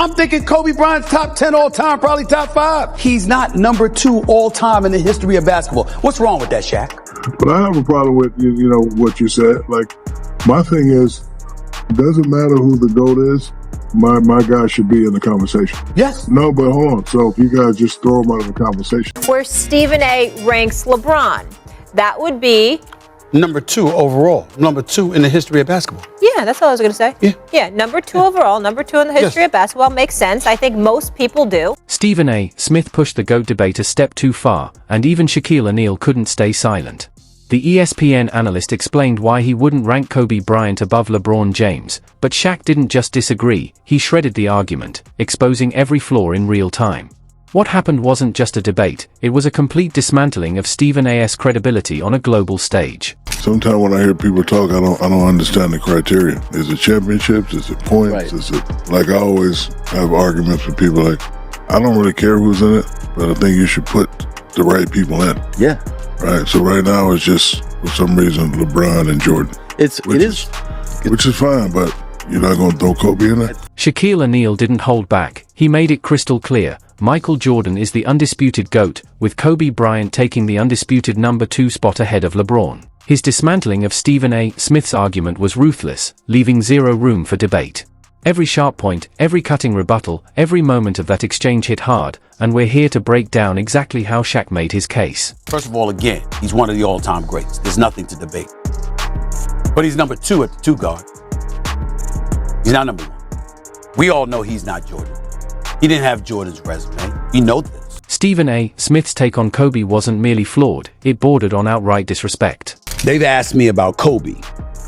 I'm thinking Kobe Bryant's top 10 all time, probably top 5. He's not number 2 all time in the history of basketball. What's wrong with that, Shaq? But I have a problem with, you know, what you said. Like, my thing is, doesn't matter who the GOAT is, my guy should be in the conversation. Yes. No, but hold on. So if you guys just throw him out of the conversation. Where Stephen A. ranks LeBron, that would be number 2 overall. Number 2 in the history of basketball. Yeah, that's all I was going to say. Yeah, number 2 overall, number 2 in the history of basketball. Makes sense. I think most people do. Stephen A. Smith pushed the GOAT debate a step too far, and even Shaquille O'Neal couldn't stay silent. The ESPN analyst explained why he wouldn't rank Kobe Bryant above LeBron James, but Shaq didn't just disagree, he shredded the argument, exposing every flaw in real time. What happened wasn't just a debate, it was a complete dismantling of Stephen A.'s credibility on a global stage. Sometimes when I hear people talk, I don't understand the criteria. Is it championships? Is it points? Right. Is it, like, I always have arguments with people like, I don't really care who's in it, but I think you should put the right people in. Yeah. Right. So right now it's just, for some reason, LeBron and Jordan. Which is fine, but you're not going to throw Kobe in there? Shaquille O'Neal didn't hold back. He made it crystal clear. Michael Jordan is the undisputed GOAT, with Kobe Bryant taking the undisputed number 2 spot ahead of LeBron. His dismantling of Stephen A. Smith's argument was ruthless, leaving zero room for debate. Every sharp point, every cutting rebuttal, every moment of that exchange hit hard, and we're here to break down exactly how Shaq made his case. First of all, again, he's one of the all-time greats. There's nothing to debate. But he's number 2 at the 2 guard. He's not number 1. We all know he's not Jordan. He didn't have Jordan's resume. We know this. Stephen A. Smith's take on Kobe wasn't merely flawed, it bordered on outright disrespect. They've asked me about Kobe.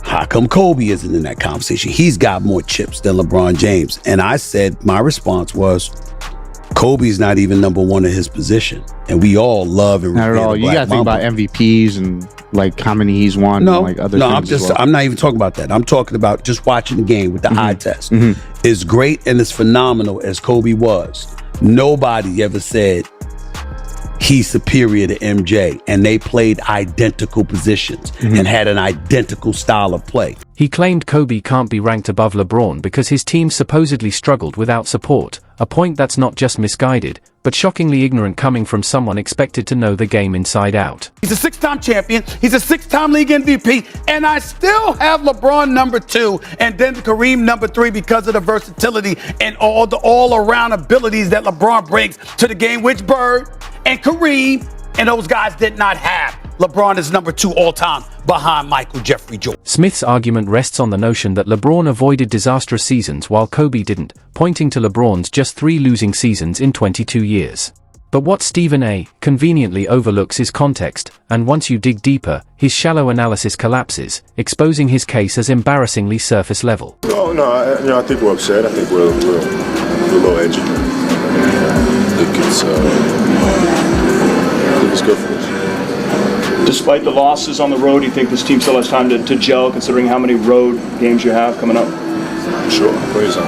How come Kobe isn't in that conversation? He's got more chips than LeBron James. And I said, my response was, Kobe's not even number 1 in his position. And we all love and not at all. You gotta think about MVPs and like how many he's won. No, and, like, other things I'm not even talking about that. I'm talking about just watching the game with the eye test. As great and as phenomenal as Kobe was, nobody ever said he's superior to MJ, and they played identical positions and had an identical style of play. He claimed Kobe can't be ranked above LeBron because his team supposedly struggled without support, a point that's not just misguided, but shockingly ignorant coming from someone expected to know the game inside out. He's a 6-time champion, he's a 6-time league MVP, and I still have LeBron number 2 and then Kareem number 3 because of the versatility and all the all-around abilities that LeBron brings to the game, which Bird and Kareem and those guys did not have. LeBron is number 2 all-time behind Michael Jeffrey Jordan. Smith's argument rests on the notion that LeBron avoided disastrous seasons while Kobe didn't, pointing to LeBron's just 3 losing seasons in 22 years. But what Stephen A. conveniently overlooks is context, and once you dig deeper, his shallow analysis collapses, exposing his case as embarrassingly surface level. I think we're upset. I think we're a little edgy. I think it's good for us. Despite the losses on the road, do you think this team still has time to gel, considering how many road games you have coming up? Sure, praise on.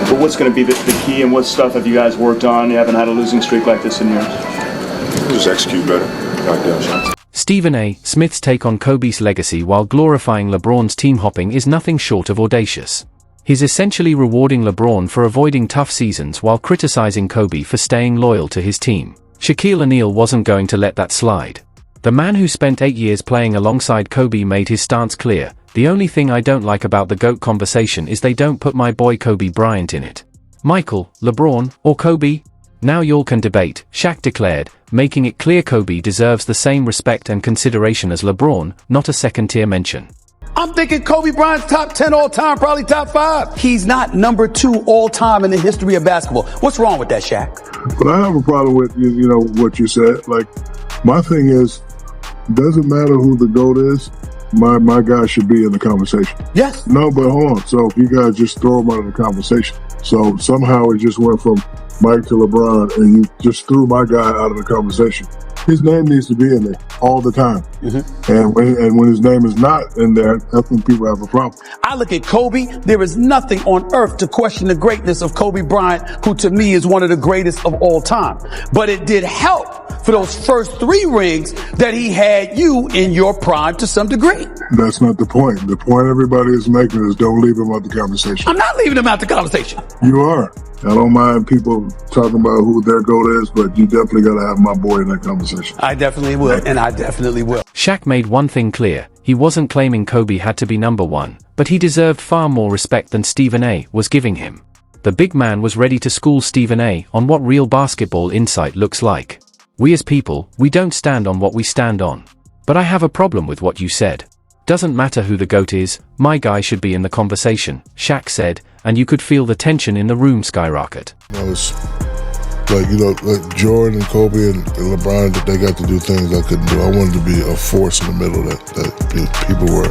But what's going to be the key, and what stuff have you guys worked on? You haven't had a losing streak like this in years. We'll just execute better, knock down shots. Stephen A. Smith's take on Kobe's legacy while glorifying LeBron's team hopping is nothing short of audacious. He's essentially rewarding LeBron for avoiding tough seasons while criticizing Kobe for staying loyal to his team. Shaquille O'Neal wasn't going to let that slide. The man who spent 8 years playing alongside Kobe made his stance clear. The only thing I don't like about the GOAT conversation is they don't put my boy Kobe Bryant in it. Michael, LeBron, or Kobe? Now y'all can debate, Shaq declared, making it clear Kobe deserves the same respect and consideration as LeBron, not a second-tier mention. I'm thinking Kobe Bryant's top 10 all time, probably top 5. He's not number 2 all time in the history of basketball. What's wrong with that, Shaq? But I have a problem with, what you said. Like, my thing is, doesn't matter who the GOAT is, my guy should be in the conversation. Yes. No, but hold on. So if you guys just throw him out of the conversation. So somehow it just went from Mike to LeBron, and you just threw my guy out of the conversation. His name needs to be in there. all the time. And when his name is not in there, that's when people have a problem. I look at Kobe. There is nothing on earth to question the greatness of Kobe Bryant, who to me is one of the greatest of all time. But it did help for those first 3 rings that he had you in your prime to some degree. That's not the point. The point everybody is making is don't leave him out the conversation. I'm not leaving him out the conversation. You are. I don't mind people talking about who their GOAT is, but you definitely got to have my boy in that conversation. I definitely will, and I definitely will. Shaq made one thing clear. He wasn't claiming Kobe had to be number 1, but he deserved far more respect than Stephen A. was giving him. The big man was ready to school Stephen A. on what real basketball insight looks like. We as people, we don't stand on what we stand on. But I have a problem with what you said. Doesn't matter who the GOAT is, my guy should be in the conversation, Shaq said, and you could feel the tension in the room skyrocket. I was like Jordan and Kobe and LeBron, that they got to do things I couldn't do. I wanted to be a force in the middle that people were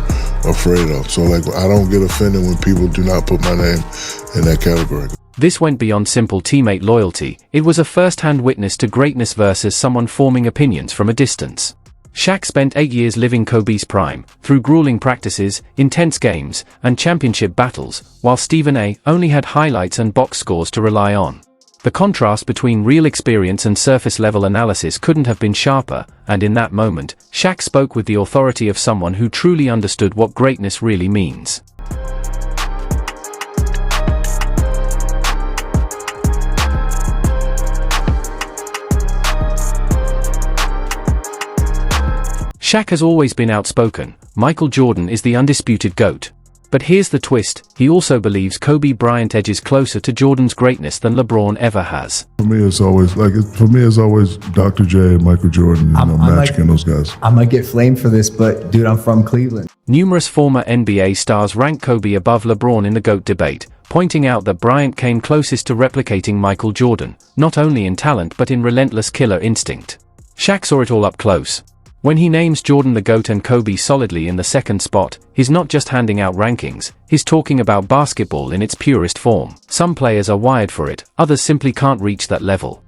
afraid of. So I don't get offended when people do not put my name in that category. This went beyond simple teammate loyalty. It was a first-hand witness to greatness versus someone forming opinions from a distance. Shaq spent 8 years living Kobe's prime, through grueling practices, intense games, and championship battles, while Stephen A. only had highlights and box scores to rely on. The contrast between real experience and surface-level analysis couldn't have been sharper, and in that moment, Shaq spoke with the authority of someone who truly understood what greatness really means. Shaq has always been outspoken. Michael Jordan is the undisputed GOAT. But here's the twist, he also believes Kobe Bryant edges closer to Jordan's greatness than LeBron ever has. For me, it's always Dr. J and Michael Jordan, Magic and those guys. I might get flamed for this, but dude, I'm from Cleveland. Numerous former NBA stars rank Kobe above LeBron in the GOAT debate, pointing out that Bryant came closest to replicating Michael Jordan, not only in talent but in relentless killer instinct. Shaq saw it all up close. When he names Jordan the GOAT and Kobe solidly in the second spot, he's not just handing out rankings, he's talking about basketball in its purest form. Some players are wired for it, others simply can't reach that level.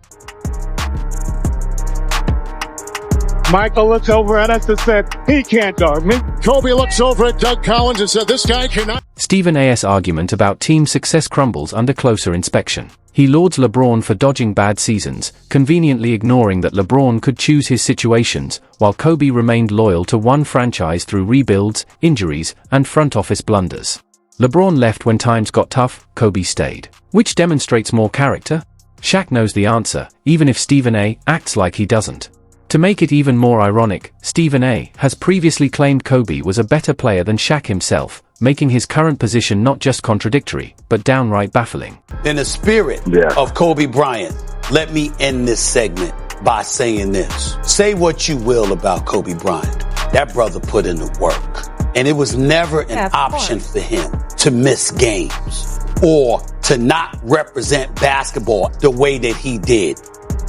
Michael looks over at us and said, he can't guard me. Kobe looks over at Doug Collins and said, this guy cannot. Stephen A.'s argument about team success crumbles under closer inspection. He lauds LeBron for dodging bad seasons, conveniently ignoring that LeBron could choose his situations, while Kobe remained loyal to one franchise through rebuilds, injuries, and front office blunders. LeBron left when times got tough, Kobe stayed. Which demonstrates more character? Shaq knows the answer, even if Stephen A. acts like he doesn't. To make it even more ironic, Stephen A. has previously claimed Kobe was a better player than Shaq himself, making his current position not just contradictory, but downright baffling. In the spirit of Kobe Bryant, let me end this segment by saying this. Say what you will about Kobe Bryant. That brother put in the work. And it was never an option for him to miss games or to not represent basketball the way that he did.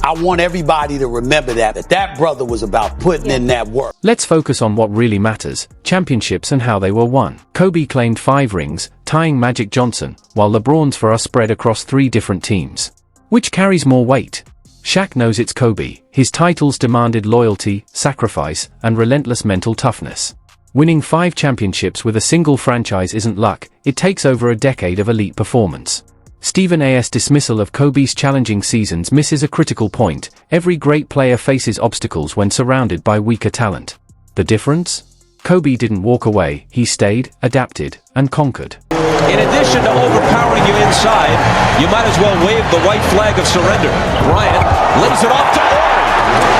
I want everybody to remember that brother was about putting in that work. Let's focus on what really matters, championships and how they were won. Kobe claimed 5 rings, tying Magic Johnson, while LeBron's are spread across 3 different teams. Which carries more weight? Shaq knows it's Kobe. His titles demanded loyalty, sacrifice, and relentless mental toughness. Winning 5 championships with a single franchise isn't luck, it takes over a decade of elite performance. Stephen A.'s dismissal of Kobe's challenging seasons misses a critical point. Every great player faces obstacles when surrounded by weaker talent. The difference? Kobe didn't walk away, he stayed, adapted, and conquered. In addition to overpowering you inside, you might as well wave the white flag of surrender. Bryant lays it off to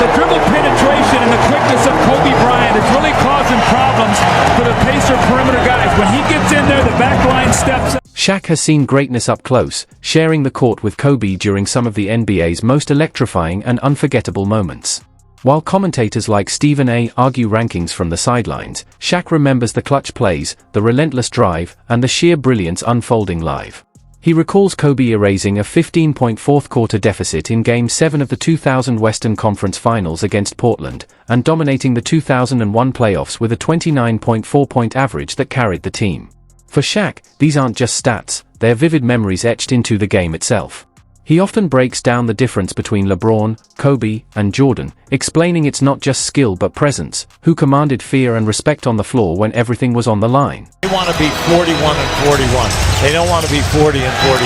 The dribble penetration and the quickness of Kobe Bryant is really causing problems for the Pacer perimeter guys. When he gets in there, the back line steps up. Shaq has seen greatness up close, sharing the court with Kobe during some of the NBA's most electrifying and unforgettable moments. While commentators like Stephen A. argue rankings from the sidelines, Shaq remembers the clutch plays, the relentless drive, and the sheer brilliance unfolding live. He recalls Kobe erasing a 15-point fourth-quarter deficit in Game 7 of the 2000 Western Conference Finals against Portland, and dominating the 2001 playoffs with a 29.4-point average that carried the team. For Shaq, these aren't just stats, they're vivid memories etched into the game itself. He often breaks down the difference between LeBron, Kobe, and Jordan, explaining it's not just skill but presence, who commanded fear and respect on the floor when everything was on the line. They want to be 41 and 41. They don't want to be 40 and 42.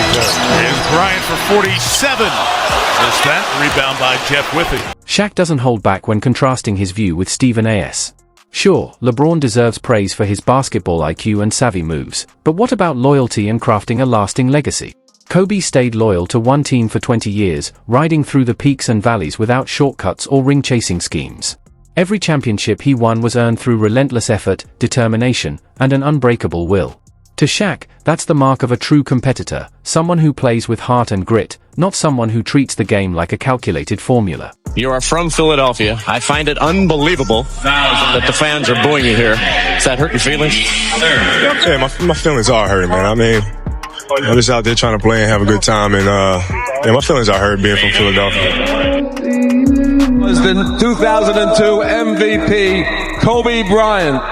Here's Bryant for 47. Missed that. Rebound by Jeff Whippy. Shaq doesn't hold back when contrasting his view with Stephen A.S. Sure, LeBron deserves praise for his basketball IQ and savvy moves, but what about loyalty and crafting a lasting legacy? Kobe stayed loyal to one team for 20 years, riding through the peaks and valleys without shortcuts or ring-chasing schemes. Every championship he won was earned through relentless effort, determination, and an unbreakable will. To Shaq, that's the mark of a true competitor, someone who plays with heart and grit, not someone who treats the game like a calculated formula. You are from Philadelphia. I find it unbelievable that the fans are booing you here. Is that hurt your feelings? Yeah, my feelings are hurting, man. I mean, I'm just out there trying to play and have a good time, and yeah, my feelings are hurt being from Philadelphia. Was the 2002 MVP Kobe Bryant.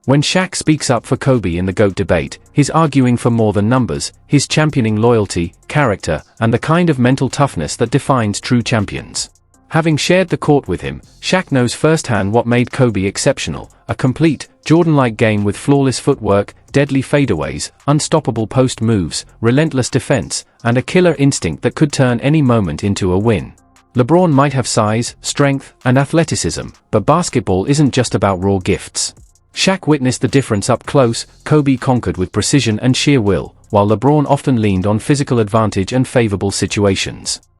When Shaq speaks up for Kobe in the GOAT debate, he's arguing for more than numbers, he's championing loyalty, character, and the kind of mental toughness that defines true champions. Having shared the court with him, Shaq knows firsthand what made Kobe exceptional, a complete, Jordan-like game with flawless footwork, deadly fadeaways, unstoppable post moves, relentless defense, and a killer instinct that could turn any moment into a win. LeBron might have size, strength, and athleticism, but basketball isn't just about raw gifts. Shaq witnessed the difference up close. Kobe conquered with precision and sheer will, while LeBron often leaned on physical advantage and favorable situations.